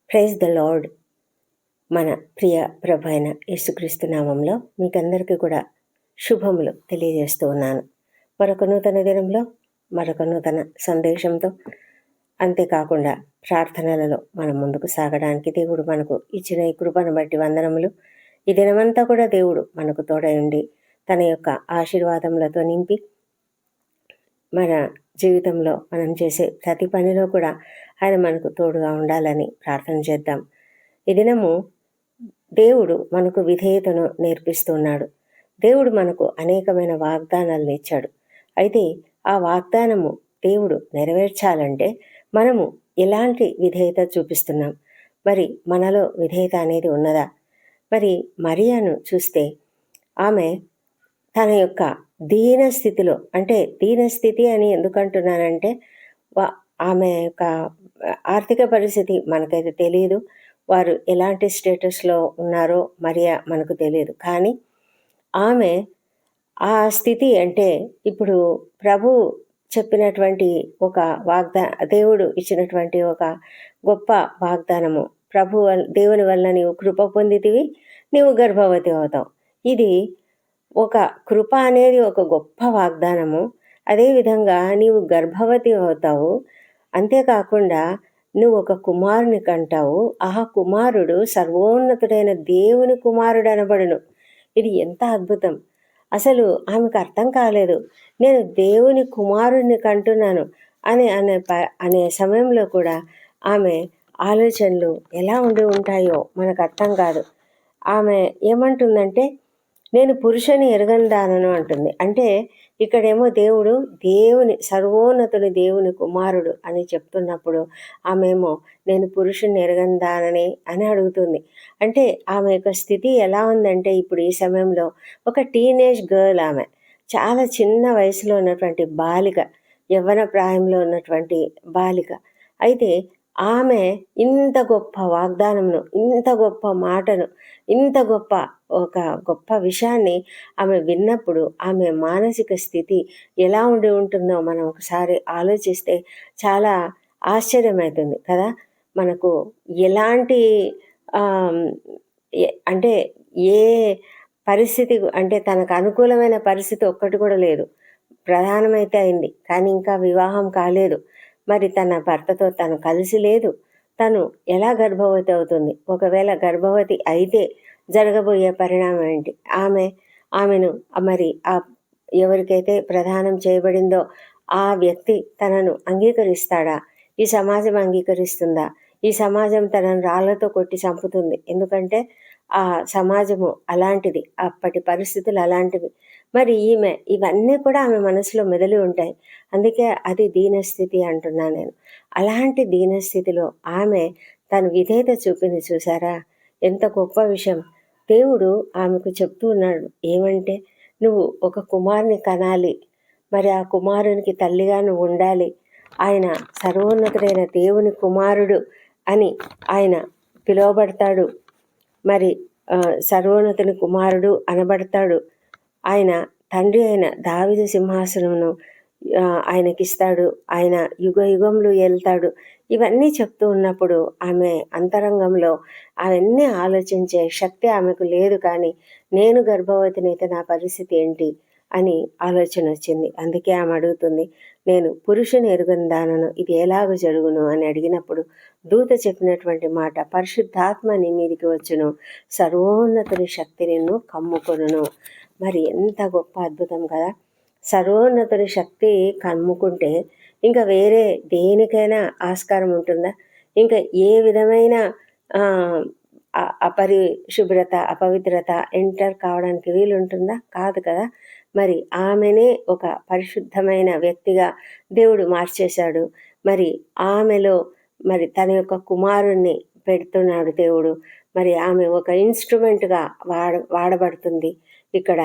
Praise the lord. మన ప్రియ ప్రభు అయిన యేసుక్రీస్తు నామంలో మీకందరికీ కూడా శుభములు తెలియజేస్తూ ఉన్నాను. మరొక నూతన దినంలో మరొక నూతన సందేశంతో, అంతేకాకుండా ప్రార్థనలలో మనం ముందుకు సాగడానికి దేవుడు మనకు ఇచ్చిన ఈ కృపను బట్టి వందనములు. ఈ దినమంతా కూడా దేవుడు మనకు తోడై ఉండి తన యొక్క ఆశీర్వాదములతో నింపి మన జీవితంలో మనం చేసే ప్రతి పనిలో కూడా ఆయన మనకు తోడుగా ఉండాలని ప్రార్థన చేద్దాం. ఈ దినము దేవుడు మనకు విధేయతను నేర్పిస్తున్నాడు. దేవుడు మనకు అనేకమైన వాగ్దానాలను ఇచ్చాడు. అయితే ఆ వాగ్దానము దేవుడు నెరవేర్చాలంటే మనము ఎలాంటి విధేయత చూపిస్తున్నాం? మరి మనలో విధేయత అనేది ఉన్నదా? మరి మరియాను చూస్తే ఆమె తన యొక్క దీనస్థితిలో, అంటే దీనస్థితి అని ఎందుకంటున్నానంటే ఆమె యొక్క ఆర్థిక పరిస్థితి మనకైతే తెలియదు. వారు ఎలాంటి స్టేటస్లో ఉన్నారో మరియా మనకు తెలియదు. కానీ ఆమె ఆ స్థితి అంటే ఇప్పుడు ప్రభు చెప్పినటువంటి ఒక దేవుడు ఇచ్చినటువంటి ఒక గొప్ప వాగ్దానము, దేవుని వల్ల నీవు కృప పొందితివి, నీవు గర్భవతి అవుతావు. ఇది ఒక కృప అనేది ఒక గొప్ప వాగ్దానము. అదేవిధంగా నీవు గర్భవతి అవుతావు, అంతేకాకుండా నువ్వు ఒక కుమారుని కంటావు. ఆ కుమారుడు సర్వోన్నతుడైన దేవుని కుమారుడు అనబడును. ఇది ఎంత అద్భుతం! అసలు ఆమెకు అర్థం కాలేదు. నేను దేవుని కుమారుడిని కంటున్నాను అనే సమయంలో కూడా ఆమె ఆలోచనలు ఎలా ఉండి ఉంటాయో మనకు అర్థం కాదు. ఆమె ఏమంటుందంటే, నేను పురుషుని ఎరగందానను అంటుంది. అంటే ఇక్కడేమో దేవుని సర్వోన్నతుని దేవుని కుమారుడు అని చెప్తున్నప్పుడు ఆమెమో నేను పురుషుని ఎరగందానని అని అడుగుతుంది. అంటే ఆమె యొక్క స్థితి ఎలా ఉందంటే, ఇప్పుడు ఈ సమయంలో ఒక టీనేజ్ గర్ల్, ఆమె చాలా చిన్న వయసులో ఉన్నటువంటి బాలిక, యవ్వన ప్రాయంలో ఉన్నటువంటి బాలిక. అయితే ఆమె ఇంత గొప్ప వాగ్దానమును, ఇంత గొప్ప మాటను, ఇంత గొప్ప విషయాన్ని ఆమె విన్నప్పుడు ఆమె మానసిక స్థితి ఎలా ఉండి ఉంటుందో మనం ఒకసారి ఆలోచిస్తే చాలా ఆశ్చర్యమవుతుంది కదా. మనకు ఎలాంటి అంటే ఏ పరిస్థితి, అంటే తనకు అనుకూలమైన పరిస్థితి ఒక్కటి కూడా లేదు. ప్రధానమైతే అయింది, కానీ ఇంకా వివాహం కాలేదు. మరి తన భర్తతో తను కలిసి లేదు. తను ఎలా గర్భవతి అవుతుంది? ఒకవేళ గర్భవతి అయితే జరగబోయే పరిణామం ఏంటి? ఆమెను మరి ఎవరికైతే ప్రదానం చేయబడిందో ఆ వ్యక్తి తనను అంగీకరిస్తాడా? ఈ సమాజం అంగీకరిస్తుందా? ఈ సమాజం తనను రాళ్లతో కొట్టి చంపుతుంది. ఎందుకంటే ఆ సమాజము అలాంటిది, అప్పటి పరిస్థితులు అలాంటివి. మరి ఇవన్నీ కూడా ఆమె మనసులో మెదలి ఉంటాయి. అందుకే అది దీనస్థితి అంటున్నా నేను. అలాంటి దీనస్థితిలో ఆమె తను విధేయత చూపింది. చూసారా ఎంత గొప్ప విషయం! దేవుడు ఆమెకు చెప్తూ ఉన్నాడు ఏమంటే, నువ్వు ఒక కుమారుని కనాలి, మరి ఆ కుమారునికి తల్లిగా నువ్వు ఉండాలి. ఆయన సర్వోన్నతుడైన దేవుని కుమారుడు అని ఆయన పిలువబడతాడు. మరి సర్వోన్నతుని కుమారుడు అనబడతాడు. ఆయన తండ్రి అయిన దావీదు సింహాసనమును ఆయనకిస్తాడు. ఆయన యుగ యుగములు ఏళ్తాడు. ఇవన్నీ చెప్తూ ఉన్నప్పుడు ఆమె అంతరంగంలో అవన్నీ ఆలోచించే శక్తి ఆమెకు లేదు. కానీ నేను గర్భవతినైతే నా పరిస్థితి ఏంటి అని ఆలోచన వచ్చింది. అందుకే ఆమె అడుగుతుంది, నేను పురుషుని ఎరుగందానను, ఇది ఎలాగ జరుగును అని అడిగినప్పుడు దూత చెప్పినటువంటి మాట, పరిశుద్ధాత్మ నీ మీదికి వచ్చును, సర్వోన్నతుని శక్తి నిన్ను కమ్ముకొనును. మరి ఎంత గొప్ప అద్భుతం కదా! సర్వోన్నతుని శక్తి కమ్ముకుంటే ఇంకా వేరే దేనికైనా ఆస్కారం ఉంటుందా? ఇంకా ఏ విధమైన అపరిశుభ్రత, అపవిత్రత ఎంటర్ కావడానికి వీలుంటుందా? కాదు కదా. మరి ఆమెనే ఒక పరిశుద్ధమైన వ్యక్తిగా దేవుడు మార్చేశాడు. మరి ఆమెలో మరి తన యొక్క కుమారుణ్ణి పెడుతున్నాడు దేవుడు. మరి ఆమె ఒక ఇన్స్ట్రుమెంట్గా వాడబడుతుంది. ఇక్కడ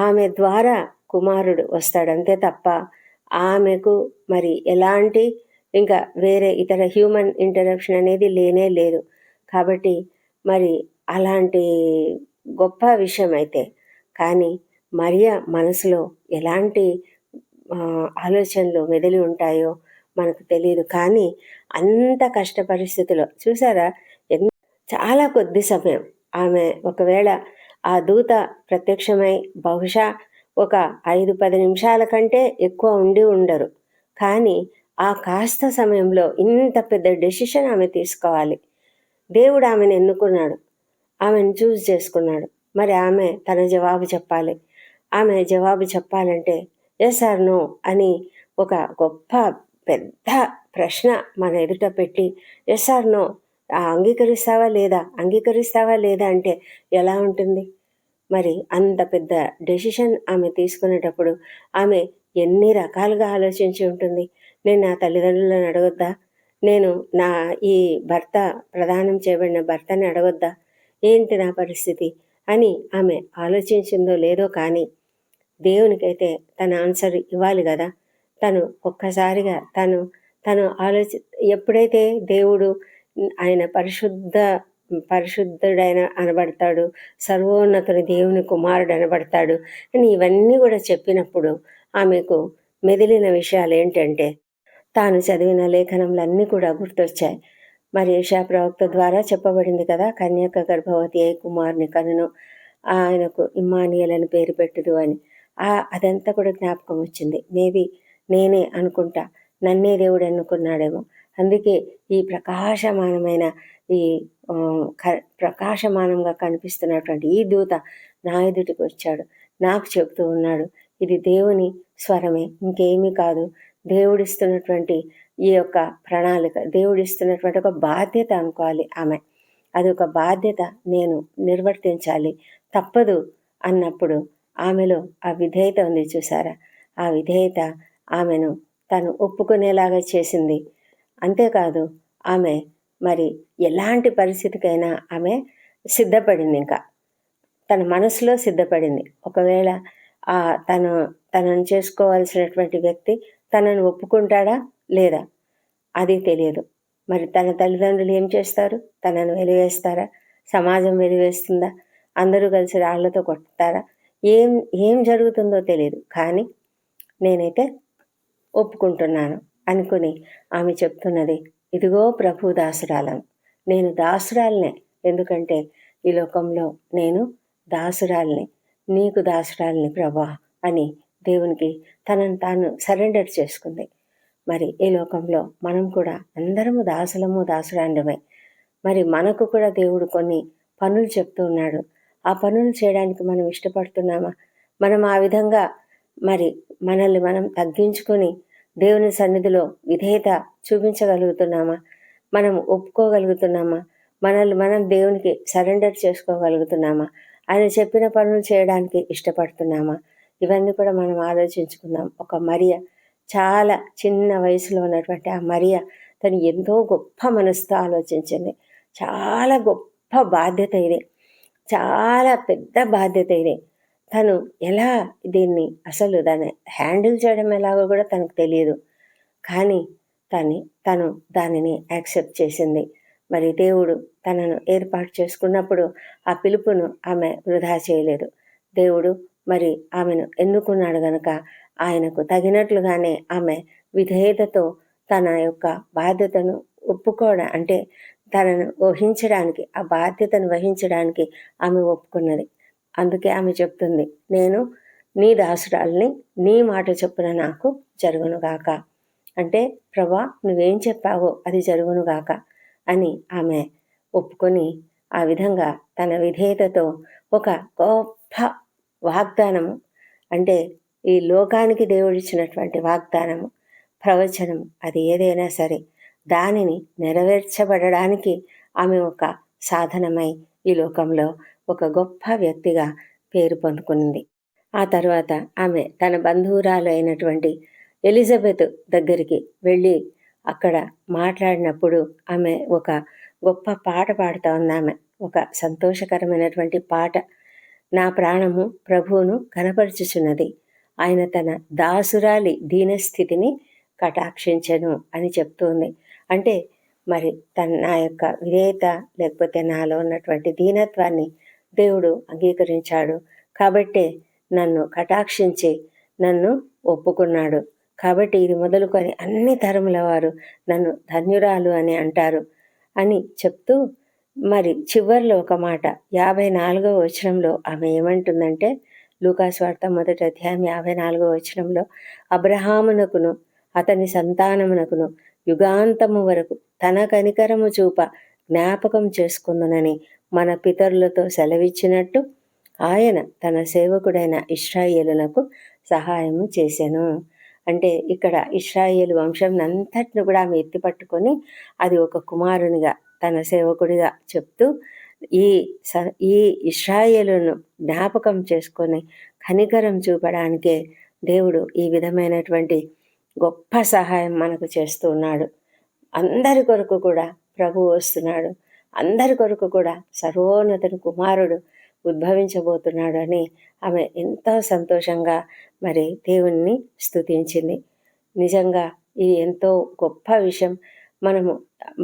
ఆమె ద్వారా కుమారుడు వస్తాడు, అంతే తప్ప ఆమెకు మరి ఎలాంటి ఇంకా వేరే ఇతర హ్యూమన్ ఇంటరప్షన్ అనేది లేనే లేదు. కాబట్టి మరి అలాంటి గొప్ప విషయం అయితే, కానీ మరియ మనసులో ఎలాంటి ఆలోచనలు మెదిలి ఉంటాయో మనకు తెలియదు. కానీ అంత కష్ట పరిస్థితిలో చూసారా, చాలా కొద్ది సమయం ఆమె ఒకవేళ ఆ దూత ప్రత్యక్షమై బహుశా ఒక 5-10 నిమిషాల కంటే ఎక్కువ ఉండి ఉండరు. కానీ ఆ కాస్త సమయంలో ఇంత పెద్ద డెసిషన్ ఆమె తీసుకోవాలి. దేవుడు ఆమెను ఎన్నుకున్నాడు, ఆమెను చూస్ చేసుకున్నాడు. మరి ఆమె తన జవాబు చెప్పాలి. ఆమె జవాబు చెప్పాలంటే ఎస్ ఆర్ నో అని ఒక గొప్ప పెద్ద ప్రశ్న మన ఎదుట పెట్టి ఎస్ ఆర్ నో అంగీకరిస్తావా లేదా, అంగీకరిస్తావా లేదా అంటే ఎలా ఉంటుంది? మరి అంత పెద్ద డెసిషన్ ఆమె తీసుకునేటప్పుడు ఆమె ఎన్ని రకాలుగా ఆలోచించి ఉంటుంది. నేను నా తల్లిదండ్రులను అడగొద్దా, నేను నా ఈ భర్త ప్రదానం చేయబడిన భర్తని అడగొద్దా, ఏంటి నా పరిస్థితి అని ఆమె ఆలోచించిందో లేదో, కానీ దేవునికైతే తన ఆన్సర్ ఇవ్వాలి కదా. తను ఒక్కసారిగా తను ఎప్పుడైతే దేవుడు ఆయన పరిశుద్ధుడైన అనబడతాడు, సర్వోన్నతుని దేవుని కుమారుడు అనబడతాడు అని ఇవన్నీ కూడా చెప్పినప్పుడు ఆమెకు మెదిలిన విషయాలు ఏంటంటే తాను చదివిన లేఖనములన్నీ కూడా గుర్తొచ్చాయి. మరి యెషయా ప్రవక్త ద్వారా చెప్పబడింది కదా, కన్యక గర్భవతి అయి కుమారుని కనును, ఆయనకు ఇమ్మానుయేల్ అని పేరు పెట్టుదు అని. అదంతా కూడా జ్ఞాపకం వచ్చింది. మేబీ నేనే అనుకుంటా, నన్నే దేవుడు ఎన్నుకున్నాడేమో. అందుకే ఈ ప్రకాశమానమైన ఈ ప్రకాశమానంగా కనిపిస్తున్నటువంటి ఈ దూత నా ఎదుటికి వచ్చాడు, నాకు చెబుతూ ఉన్నాడు, ఇది దేవుని స్వరమే, ఇంకేమీ కాదు. దేవుడిస్తున్నటువంటి ఈ యొక్క ప్రణాళిక, దేవుడిస్తున్నటువంటి ఒక బాధ్యత అనుకోవాలి ఆమె. అది ఒక బాధ్యత, నేను నిర్వర్తించాలి, తప్పదు అన్నప్పుడు ఆమెలో ఆ విధేయత ఉంది చూసారా. ఆ విధేయత ఆమెను తను ఒప్పుకునేలాగా చేసింది. అంతేకాదు, ఆమె మరి ఎలాంటి పరిస్థితికైనా ఆమె సిద్ధపడింది. ఇంకా తన మనసులో సిద్ధపడింది. ఒకవేళ తనను చేసుకోవాల్సినటువంటి వ్యక్తి తనను ఒప్పుకుంటాడా లేదా అది తెలియదు. మరి తన తల్లిదండ్రులు ఏం చేస్తారు? తనను వెలివేస్తారా? సమాజం వెలివేస్తుందా? అందరూ కలిసి రాళ్లతో కొడతారా? ఏం జరుగుతుందో తెలియదు. కానీ నేనైతే ఒప్పుకుంటున్నాను అనుకుని ఆమె చెప్తున్నది, ఇదిగో ప్రభు దాసురాలను, నేను దాసురాలనే. ఎందుకంటే ఈ లోకంలో నేను దాసురాలిని, నీకు దాసురాలిని ప్రభా అని దేవునికి తనను తాను సరెండర్ చేసుకుంది. మరి ఈ లోకంలో మనం కూడా అందరము దాసులము దాసురాండమే. మరి మనకు కూడా దేవుడు కొన్ని పనులు చెప్తూ ఉన్నాడు. ఆ పనులు చేయడానికి మనం ఇష్టపడుతున్నామా? మనం ఆ విధంగా మరి మనల్ని మనం తగ్గించుకొని దేవుని సన్నిధిలో విధేయత చూపించగలుగుతున్నామా? మనం ఒప్పుకోగలుగుతున్నామా? మనల్ని మనం దేవునికి సరెండర్ చేసుకోగలుగుతున్నామా? ఆయన చెప్పిన పనులు చేయడానికి ఇష్టపడుతున్నామా? ఇవన్నీ కూడా మనం ఆలోచించుకుందాం. ఒక మరియ, చాలా చిన్న వయసులో ఉన్నటువంటి ఆ మరియ, తను ఎంతో గొప్ప మనసుతో ఆలోచించింది. చాలా గొప్ప బాధ్యత ఇది, చాలా పెద్ద బాధ్యత ఇది. తను ఎలా అసలు దాన్ని హ్యాండిల్ చేయడం ఎలాగో కూడా తనకు తెలియదు. కానీ తను దానిని యాక్సెప్ట్ చేసింది. మరి దేవుడు తనను ఏర్పాటు చేసుకున్నప్పుడు ఆ పిలుపును ఆమె వృధా చేయలేదు. దేవుడు మరి ఆమెను ఎన్నుకున్నాడు గనుక ఆయనకు తగినట్లుగానే ఆమె విధేయతతో తన యొక్క బాధ్యతను ఒప్పుకోవడం, అంటే తనను వహించడానికి, ఆ బాధ్యతను వహించడానికి ఆమె ఒప్పుకున్నది. అందుకే ఆమె చెప్తుంది, నేను నీ దాసురాల్ని, నీ మాట చొప్పున నాకు జరుగునుగాక. అంటే ప్రభా, నువ్వేం చెప్పావో అది జరుగునుగాక అని ఆమె ఒప్పుకొని ఆ విధంగా తన విధేయతతో ఒక గొప్ప వాగ్దానము, అంటే ఈ లోకానికి దేవుడిచ్చినటువంటి వాగ్దానము, ప్రవచనం, అది ఏదైనా సరే దానిని నెరవేర్చబడడానికి ఆమె ఒక సాధనమై ఈ లోకంలో ఒక గొప్ప వ్యక్తిగా పేరు పొందుకుంది. ఆ తర్వాత ఆమె తన బంధువురాలు అయినటువంటి ఎలిజబెత్ దగ్గరికి వెళ్ళి అక్కడ మాట్లాడినప్పుడు ఆమె ఒక గొప్ప పాట పాడుతూ ఉంది. ఆమె ఒక సంతోషకరమైనటువంటి పాట. నా ప్రాణము ప్రభువును కనపరుచుచున్నది, ఆయన తన దాసురాలి దీనస్థితిని కటాక్షించెను అని చెప్తుంది. అంటే మరి నా యొక్క విధేయత, లేకపోతే నాలో ఉన్నటువంటి దీనత్వాన్ని దేవుడు అంగీకరించాడు. కాబట్టే నన్ను కటాక్షించి నన్ను ఒప్పుకున్నాడు. కాబట్టి ఇది మొదలుకొని అన్ని తరముల వారు నన్ను ధన్యురాలు అని అంటారు అని చెప్తూ, మరి చివర్లో ఒక మాట 54వ వచనంలో ఆమె ఏమంటుందంటే, లూకాసు వార్త మొదటి అధ్యాయం 54వ వచనంలో, అబ్రహామునకును అతని సంతానమునకును యుగాంతము వరకు తన కనికరము చూప జ్ఞాపకం చేసుకుందునని మన పితరులతో సెలవిచ్చినట్టు ఆయన తన సేవకుడైన ఇశ్రాయేలునకు సహాయము చేసెను. అంటే ఇక్కడ ఇశ్రాయేలు వంశం అంతటిని కూడా ఆమె ఎత్తిపట్టుకొని అది ఒక కుమారునిగా తన సేవకుడిగా చెప్తూ ఈ ఇశ్రాయేలును జ్ఞాపకం చేసుకొని కనికరం చూపడానికే దేవుడు ఈ విధమైనటువంటి గొప్ప సహాయం మనకు చేస్తూ ఉన్నాడు. అందరి కొరకు కూడా ప్రభువు వస్తున్నాడు. అందరి కొరకు కూడా సర్వోన్నతుని కుమారుడు ఉద్భవించబోతున్నాడు అని ఆమె ఎంతో సంతోషంగా మరి దేవుణ్ణి స్తుతించింది. నిజంగా ఇది ఎంతో గొప్ప విషయం.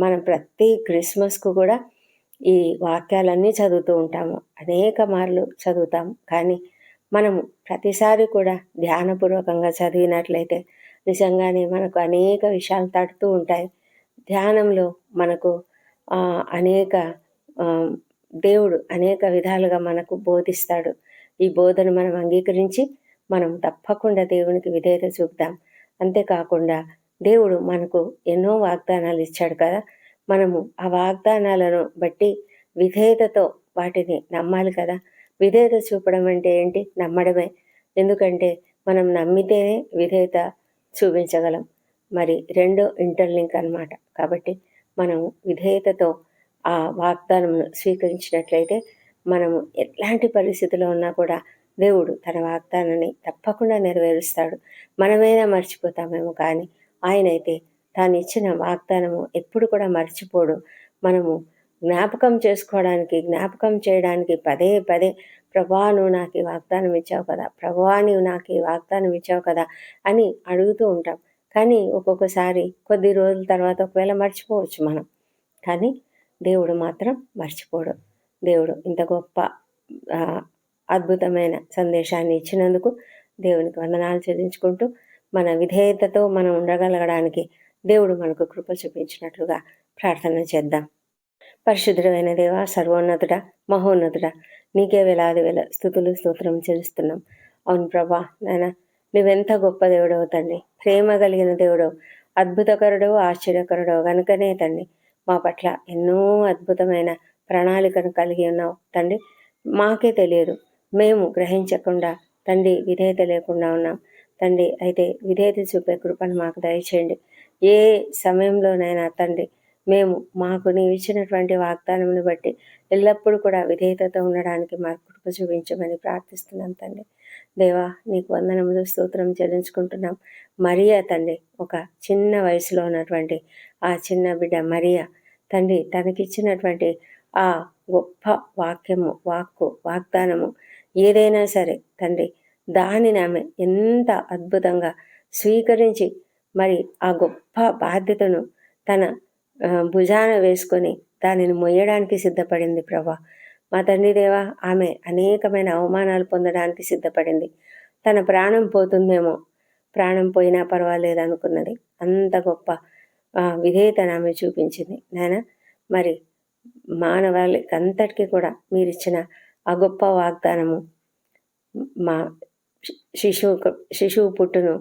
మనం ప్రతి క్రిస్మస్కు కూడా ఈ వాక్యాలన్నీ చదువుతూ ఉంటాము, అనేక మార్లు చదువుతాము. కానీ మనము ప్రతిసారి కూడా ధ్యానపూర్వకంగా చదివినట్లయితే నిజంగానే మనకు అనేక విషయాలు తడుతూ ఉంటాయి. ధ్యానంలో మనకు అనేక దేవుడు అనేక విధాలుగా మనకు బోధిస్తాడు. ఈ బోధను మనం అంగీకరించి మనం తప్పకుండా దేవునికి విధేయత చూపుతాం. అంతేకాకుండా దేవుడు మనకు ఎన్నో వాగ్దానాలు ఇచ్చాడు కదా, మనము ఆ వాగ్దానాలను బట్టి విధేయతతో వాటిని నమ్మాలి కదా. విధేయత చూపడం అంటే ఏంటి? నమ్మడమే. ఎందుకంటే మనం నమ్మితేనే విధేయత చూపించగలం. మరి రెండో ఇంటర్లింక్ అన్నమాట. కాబట్టి మనము విధేయతతో ఆ వాగ్దానమును స్వీకరించినట్లయితే మనము ఎట్లాంటి పరిస్థితిలో ఉన్నా కూడా దేవుడు తన వాగ్దానాన్ని తప్పకుండా నెరవేరుస్తాడు. మనమైనా మర్చిపోతామేమో, కానీ ఆయనైతే తాను ఇచ్చిన వాగ్దానము ఎప్పుడు కూడా మర్చిపోడు. మనము జ్ఞాపకం చేయడానికి పదే పదే ప్రభువా నువ్వు నాకు ఈ వాగ్దానం ఇచ్చావు కదా, ప్రభువా నువ్వు నాకు ఈ వాగ్దానం ఇచ్చావు కదా అని అడుగుతూ ఉంటాం. కానీ ఒక్కొక్కసారి కొద్ది రోజుల తర్వాత ఒకవేళ మర్చిపోవచ్చు మనం. కానీ దేవుడు మాత్రం మర్చిపోడు. దేవుడు ఇంత గొప్ప అద్భుతమైన సందేశాన్ని ఇచ్చినందుకు దేవునికి వందనాలు చెల్లించుకుంటూ, మన విధేయతతో మనం ఉండగలగడానికి దేవుడు మనకు కృప చూపించినట్లుగా ప్రార్థన చేద్దాం. పరిశుద్ధుడైన దేవ, సర్వోన్నతుడ, మహోన్నతుడ, నీకే వేలాది వేల స్తుతులు స్తోత్రం చెల్లిస్తున్నాం. అవును ప్రభా, నాయన నువ్వెంత గొప్ప దేవుడవు తండ్రి, ప్రేమ కలిగిన దేవుడవు, అద్భుతకరుడవు, ఆశ్చర్యకరుడవు కనుకనే తండ్రి మా పట్ల ఎన్నో అద్భుతమైన ప్రణాళికను కలిగి ఉన్నావు తండ్రి. మాకే తెలియదు, మేము గ్రహించకుండా తండ్రి విధేయత లేకుండా ఉన్నాం తండ్రి. అయితే విధేయత చూపే కృపను మాకు దయచేయండి. ఏ సమయంలోనైనా తండ్రి మేము మాకు నీవు ఇచ్చినటువంటి వాగ్దానమును బట్టి ఎల్లప్పుడూ కూడా విధేయతతో ఉండడానికి మాకు కృప చూపించమని ప్రార్థిస్తున్నాం తండ్రి. దేవా, నీకు వందనములు స్తోత్రం చెల్లించుకుంటున్నాం. మరియా తండ్రి, ఒక చిన్న వయసులో ఉన్నటువంటి ఆ చిన్న బిడ్డ మరియా తండ్రి, తనకిచ్చినటువంటి ఆ గొప్ప వాగ్దానము ఏదైనా సరే తండ్రి, దానిని ఆమె ఎంత అద్భుతంగా స్వీకరించి మరి ఆ గొప్ప బాధ్యతను తన భుజాన వేసుకొని దానిని మొయ్యడానికి సిద్ధపడింది ప్రభా. మా తండ్రి దేవా, ఆమె అనేకమైన అవమానాలు పొందడానికి సిద్ధపడింది. తన ప్రాణం పోతుందేమో, ప్రాణం పోయినా పర్వాలేదు అనుకున్నది. అంత గొప్ప విధేయతను ఆమె చూపించింది నాయన. మరి మానవాళికి అంతటికీ కూడా మీరిచ్చిన ఆ గొప్ప వాగ్దానము, మా శిశువు పుట్టును,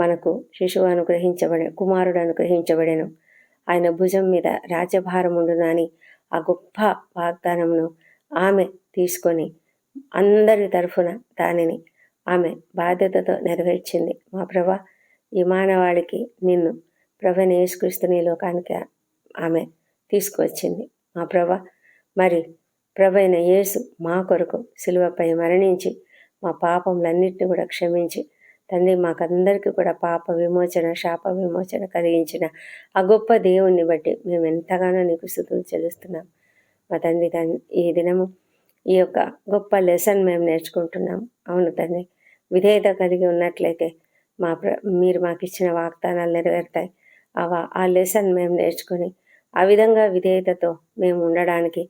మనకు శిశువు కుమారుడు అనుగ్రహించబడెను, ఆయన భుజం మీద రాజ్యభారం ఉండును అని ఆ గొప్ప వాగ్దానమును ఆమె తీసుకొని అందరి తరఫున దానిని ఆమె బాధ్యతతో నెరవేర్చింది. మా ప్రభా, ఈ మానవాళికి నిన్ను ప్రభువైన యేసుక్రీస్తుని లోకానికి ఆమె తీసుకువచ్చింది. మా ప్రభా, మరి ప్రభువైన యేసు మా కొరకు సిలువపై మరణించి మా పాపములన్నిటిని కూడా క్షమించి తండ్రి మాకందరికీ కూడా పాప విమోచన, శాప విమోచన కలిగించిన ఆ గొప్ప దేవుణ్ణి బట్టి మేము ఎంతగానో నీకు స్తుతులు చెల్లిస్తున్నాం. మా తండ్రి, ఈ దినము ఈ యొక్క గొప్ప లెసన్ మేము నేర్చుకుంటున్నాం. అవును తండ్రి, విధేయత కలిగి ఉన్నట్లయితే మీరు మాకు ఇచ్చిన వాగ్దానాలు నెరవేరుతాయి. ఆ లెసన్ మేము నేర్చుకొని ఆ విధంగా విధేయతతో మేము ఉండడానికి,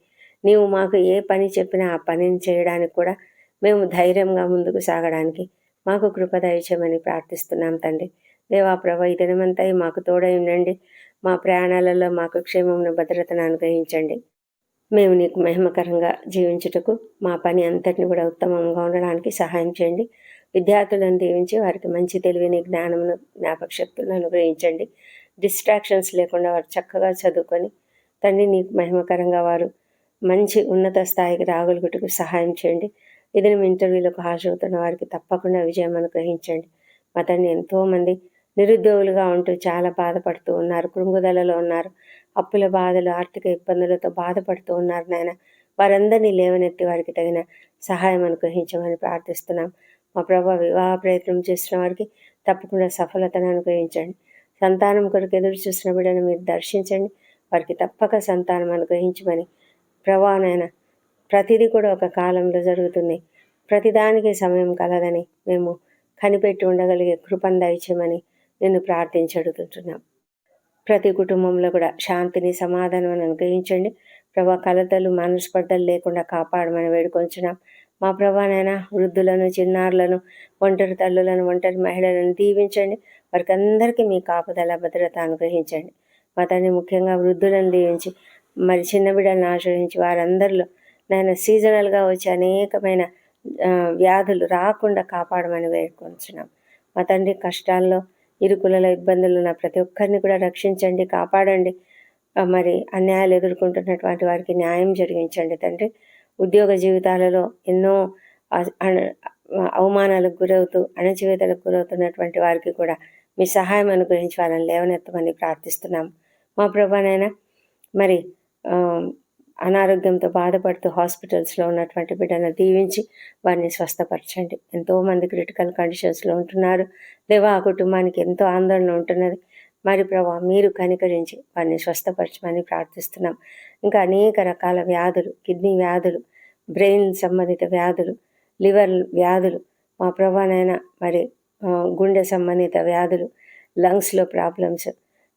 నీవు మాకు ఏ పని చెప్పినా ఆ పనిని చేయడానికి కూడా మేము ధైర్యంగా ముందుకు సాగడానికి మాకు కృప దయచేయమని ప్రార్థిస్తున్నాం తండ్రి. దేవా ప్రభా ఈ దినమంతా మాకు తోడై ఉండండి. మా ప్రయాణాలలో మాకు క్షేమమును భద్రతను అనుగ్రహించండి. మేము నీకు మహిమకరంగా జీవించుటకు మా పని అంతటిని కూడా ఉత్తమంగా ఉండడానికి సహాయం చేయండి. విద్యార్థులను దీవించి వారికి మంచి తెలివిని, జ్ఞానమును, జ్ఞాపక శక్తులను అనుగ్రహించండి. డిస్ట్రాక్షన్స్ లేకుండా వారు చక్కగా చదువుకొని తండ్రి నీకు మహిమకరంగా వారు మంచి ఉన్నత స్థాయికి రాగలుగుటకు సహాయం చేయండి. ఇదిని ఇంటర్వ్యూలకు హాజరవుతున్న వారికి తప్పకుండా విజయం అనుగ్రహించండి. మా తండ్రి ఎంతోమంది నిరుద్యోగులుగా ఉంటూ చాలా బాధపడుతూ ఉన్నారు, కృంగుదలలో ఉన్నారు, అప్పుల బాధలు, ఆర్థిక ఇబ్బందులతో బాధపడుతూ ఉన్నారు నాయన. వారందరినీ లేవనెత్తి వారికి తగిన సహాయం అనుగ్రహించమని ప్రార్థిస్తున్నాం. మా ప్రభా వివాహ ప్రయత్నం చేస్తున్న వారికి తప్పకుండా సఫలతను అనుగ్రహించండి. సంతానం కొరకు ఎదురు చూసిన బిడ్డను మీరు దర్శించండి. వారికి తప్పక సంతానం అనుగ్రహించమని ప్రభా నాయన. ప్రతిదీ కూడా ఒక కాలంలో జరుగుతుంది, ప్రతిదానికి సమయం కలదని మేము కనిపెట్టి ఉండగలిగే కృపను దయచేయమని నిన్ను ప్రార్థించడుగుతున్నాం. ప్రతి కుటుంబంలో కూడా శాంతిని, సమాధానం అనుగ్రహించండి. ప్రభా కలతలు, మనస్పర్ధలు లేకుండా కాపాడమని వేడుకొంచున్నాం. మా ప్రభానైనా వృద్ధులను, చిన్నారులను, ఒంటరి తల్లులను, ఒంటరి మహిళలను దీవించండి. వారికి అందరికీ మీ కాపుదల, భద్రత అనుగ్రహించండి. మా తండ్రి ముఖ్యంగా వృద్ధులను దీవించి మరి చిన్న బిడ్డలను ఆశ్రయించి వారందరిలో నాయన సీజనల్గా వచ్చే అనేకమైన వ్యాధులు రాకుండా కాపాడమని వేడుకొంచున్నాం. మా తండ్రి కష్టాల్లో, ఇరుకులలో, ఇబ్బందులు ఉన్న ప్రతి ఒక్కరిని కూడా రక్షించండి, కాపాడండి. మరి అన్యాయాలు ఎదుర్కొంటున్నటువంటి వారికి న్యాయం జరిగించండి తండ్రి. ఉద్యోగ జీవితాలలో ఎన్నో అవమానాలకు గురవుతూ, అణచివేతలకు గురవుతున్నటువంటి వారికి కూడా మీ సహాయం అనుగ్రహించి వాళ్ళని లేవనెత్తమని ప్రార్థిస్తున్నాం. మా ప్రభానైనా మరి అనారోగ్యంతో బాధపడుతూ హాస్పిటల్స్లో ఉన్నటువంటి బిడ్డను దీవించి వారిని స్వస్థపరచండి. ఎంతోమంది క్రిటికల్ కండిషన్స్లో ఉంటున్నారు దేవా. ఆ కుటుంబానికి ఎంతో ఆందోళన ఉంటున్నది. మరి ప్రభా మీరు కనికరించి వారిని స్వస్థపరచమని ప్రార్థిస్తున్నాం. ఇంకా అనేక రకాల వ్యాధులు, కిడ్నీ వ్యాధులు, బ్రెయిన్ సంబంధిత వ్యాధులు, లివర్ వ్యాధులు, మా ప్రభానైనా మరి గుండె సంబంధిత వ్యాధులు, లంగ్స్లో ప్రాబ్లమ్స్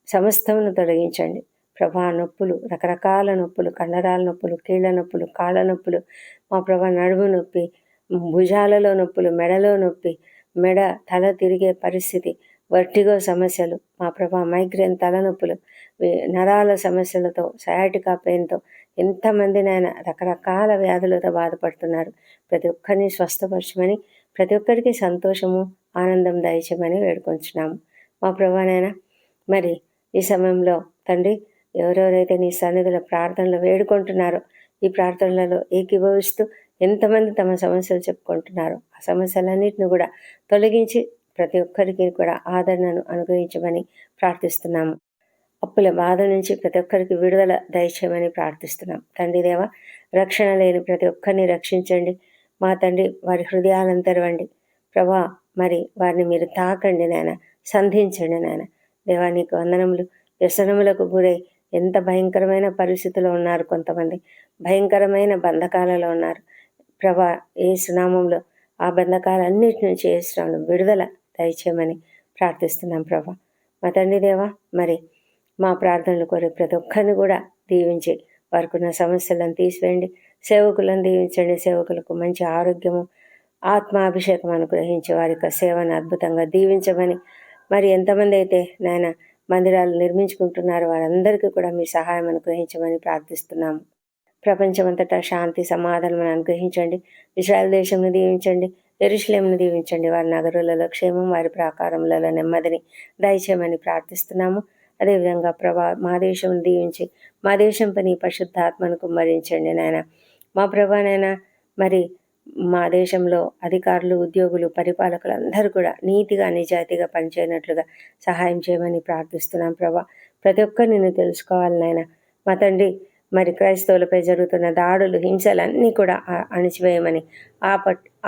సమస్తమును తొలగించండి ప్రభా. నొప్పులు, రకరకాల నొప్పులు, కండరాల నొప్పులు, కీళ్ళ నొప్పులు, కాళ్ళ నొప్పులు, మా ప్రభా నడుము నొప్పి, భుజాలలో నొప్పులు, మెడలో నొప్పి, మెడ తల తిరిగే పరిస్థితి, వర్టిగో సమస్యలు, మా ప్రభా మైగ్రేన్ తలనొప్పులు, నరాల సమస్యలతో, సయాటికా పెయిన్తో ఎంతమందినైనా రకరకాల వ్యాధులతో బాధపడుతున్నారు. ప్రతి ఒక్కరిని స్వస్థపరచమని, ప్రతి ఒక్కరికి సంతోషము, ఆనందం దయచేయమని వేడుకొంచున్నాము. మా ప్రభానైనా మరి ఈ సమయంలో తండ్రి ఎవరెవరైతే నీ సన్నిధిలో ప్రార్థనలు వేడుకుంటున్నారో, ఈ ప్రార్థనలలో ఏకీభవిస్తూ ఎంతమంది తమ సమస్యలు చెప్పుకుంటున్నారో ఆ సమస్యలన్నింటిని కూడా తొలగించి ప్రతి ఒక్కరికి కూడా ఆదరణను అనుగ్రహించమని ప్రార్థిస్తున్నాము. అప్పుల బాధ నుంచి ప్రతి ఒక్కరికి విడుదల దయచేయమని ప్రార్థిస్తున్నాం. తండ్రి దేవ, రక్షణ లేని ప్రతి ఒక్కరిని రక్షించండి. మా తండ్రి వారి హృదయాలను తెరవండి ప్రభా. మరి వారిని మీరు తాకండి నాయన, సంధించండి నాయన. దేవా నీకు వందనములు. వ్యసనములకు గురై ఎంత భయంకరమైన పరిస్థితిలో ఉన్నారు, కొంతమంది భయంకరమైన బంధకాలలో ఉన్నారు ప్రభా. ఏ సునామంలో ఆ బంధకాలన్నిటి నుంచి వేస్తున్నాను విడుదల దయచేయమని ప్రార్థిస్తున్నాం ప్రభా. మా తండ్రి దేవా, మరి మా ప్రార్థనలు కోరి ప్రతి ఒక్కరిని కూడా దీవించి వారికి ఉన్న సమస్యలను తీసివేయండి. సేవకులను దీవించండి. సేవకులకు మంచి ఆరోగ్యము, ఆత్మాభిషేకం అనుగ్రహించి వారి యొక్క సేవను అద్భుతంగా దీవించమని, మరి ఎంతమంది అయితే నాయన మందిరాలు నిర్మించుకుంటున్నారో వారందరికీ కూడా మీ సహాయం అనుగ్రహించమని ప్రార్థిస్తున్నాము. ప్రపంచమంతటా శాంతి, సమాధానం అనుగ్రహించండి. ఇశ్రాయేల్ దేశంను దీవించండి. యెరూషలేమును దీవించండి. వారి నగరులలో క్షేమం, వారి ప్రాకారములలో నెమ్మదిని దయచేయమని ప్రార్థిస్తున్నాము. అదేవిధంగా ప్రభా మా దేశం దీవించి మా దేశం పని పరిశుద్ధాత్మను కుమ్మరించండి నాయన. మా ప్రభానైనా మరి మా దేశంలో అధికారులు, ఉద్యోగులు, పరిపాలకులు అందరూ కూడా నీతిగా, నిజాయితీగా పనిచేయనట్లుగా సహాయం చేయమని ప్రార్థిస్తున్నాం ప్రభా. ప్రతి ఒక్కరు నిన్ను తెలుసుకోవాలి నాయన. మా తండ్రి మరి క్రైస్తవులపై జరుగుతున్న దాడులు, హింసలన్నీ కూడా అణిచివేయమని,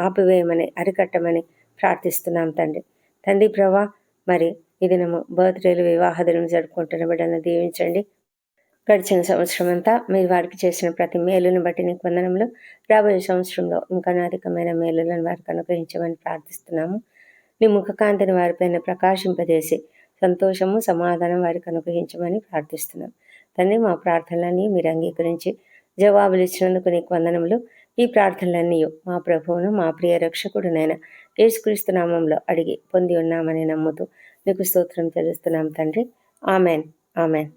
ఆపివేయమని, అరికట్టమని ప్రార్థిస్తున్నాం తండ్రి. తండ్రి ప్రభా, మరి ఈ దినము బర్త్డేలు, వివాహ దినం జరుపుకుంటున్న బిడ్డలను దీవించండి. గడిచిన సంవత్సరం అంతా మీరు వారికి చేసిన ప్రతి మేలును బట్టి నీకు వందనములు. రాబోయే సంవత్సరంలో ఇంకా అధికమైన మేలులను వారికి అనుగ్రహించమని ప్రార్థిస్తున్నాము. నీ ముఖకాంతిని వారిపైన ప్రకాశింపజేసి సంతోషము, సమాధానం వారికి అనుగ్రహించమని ప్రార్థిస్తున్నాం. తండ్రి మా ప్రార్థనలన్నీ మీరు అంగీకరించి జవాబులు ఇచ్చినందుకు నీకు వందనములు. ఈ ప్రార్థనలన్నీ మా ప్రభువును, మా ప్రియ రక్షకుడునైన యేసుక్రీస్తు నామంలో అడిగి పొంది ఉన్నామని నమ్ముతూ మీకు స్తోత్రం చెల్లిస్తున్నాం తండ్రి. ఆమెన్. ఆమెన్.